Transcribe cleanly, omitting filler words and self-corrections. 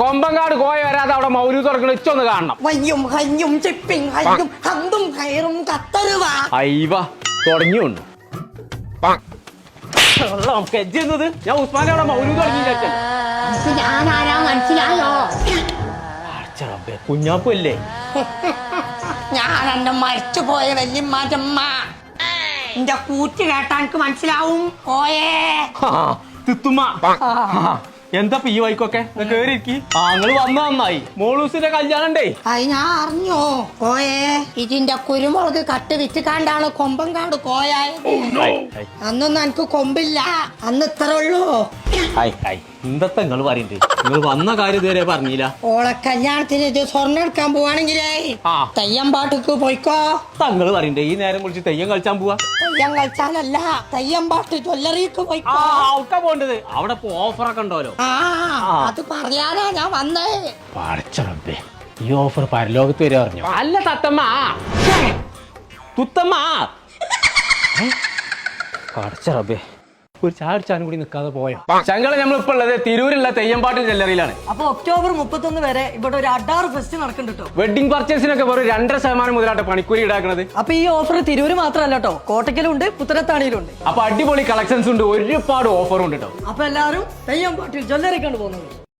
കൊമ്പങ്കാട് കോയ വരാതെ അവിടെ മൗലൂദ് തുറക്കണ ഇച്ചൊന്ന് കാണണം. അയ്യവ തുടങ്ങിയുണ്ട്. ഞാൻ ഉസ്മാനെ അവിടെ മൗലൂദ് തുടങ്ങി. മനസ്സിലായോ? കുഞ്ഞാപ്പല്ലേ? ഞാൻ എന്റെ മരിച്ചുപോയ വല്യമ്മാറ്റമ്മ. എന്റെ കൂറ്റ് കേട്ടാ എനിക്ക് മനസ്സിലാവും. കോയേ എന്താ ഈ വൈക്കൊക്കെ കേറിയിരിക്കി. ആങ്ങള് വന്ന നന്നായി. മോളൂസിന്റെ കല്യാണം ഉണ്ടേ. അത് ഞാൻ അറിഞ്ഞോ കോയേ. ഇതിന്റെ കുരുമുളക് കട്ട് വിറ്റുകാണ്ടാണ് കൊമ്പങ്കാട് കോയായത്. അന്നൊന്നും എനിക്ക് കൊമ്പില്ല, അന്ന് ഇത്ര ഉള്ളൂ. എന്തത്തെ നിങ്ങള് പറയണ്ടേ? നിങ്ങൾ വന്ന കാര്യം ഇതുവരെ പറഞ്ഞില്ല. ഓളെ കല്യാണത്തിന് ഇത് സ്വർണ്ണം എടുക്കാൻ പോവാണെങ്കിലേ തെയ്യം പാട്ടിക്ക് പോയിക്കോ. തങ്ങള് പറയണ്ടേ ഈ നേരം വിളിച്ച് തെയ്യം കളിച്ചാൻ പോവാ? തെയ്യം കളിച്ചാലല്ല, തെയ്യം പാട്ട് ജ്വല്ലറിക്ക് പോയിക്കോ. പോണ്ടത് അവിടെ ഓഫറൊക്കെ ഉണ്ടല്ലോ. അത് പറയാനാ ഞാൻ വന്നേ. പടച്ചറബേ, ഈ ഓഫർ പരലോകത്ത് വരെ അറിഞ്ഞു. അല്ല തത്തമ്മ, തുത്തമ്മ. പടച്ചറബേ, ഒരു ചാടിച്ചാനും കൂടി നിൽക്കാതെ പോയോ? ചങ്ങളെ നമ്മളിപ്പോ ഉള്ളത് തിരൂരുള്ള തെയ്യമ്പാട്ട് ജ്വല്ലറിയിലാണ്. അപ്പൊ ഒക്ടോബർ 31 വരെ ഇവിടെ ഒരു അഡാറ് ഫെസ്റ്റ് നടക്കുന്നുണ്ട്. വെഡിങ് പർച്ചേസിനൊക്കെ വെറും 2% മുതലായിട്ട് പണിക്കൂലി ഈടാക്കുന്നത്. അപ്പൊ ഈ ഓഫർ തിരൂര് മാത്രമല്ല കേട്ടോ, കോട്ടയ്ക്കലുണ്ട്, പുത്തനത്താണിയിലുണ്ട്. അപ്പൊ അടിപൊളി കളക്ഷൻസ് ഉണ്ട്, ഒരുപാട് ഓഫറും ഉണ്ട് കേട്ടോ. അപ്പൊ എല്ലാവരും തെയ്യം പാട്ടിൽ ജ്വല്ലറി കണ്ടു പോകുന്നത്.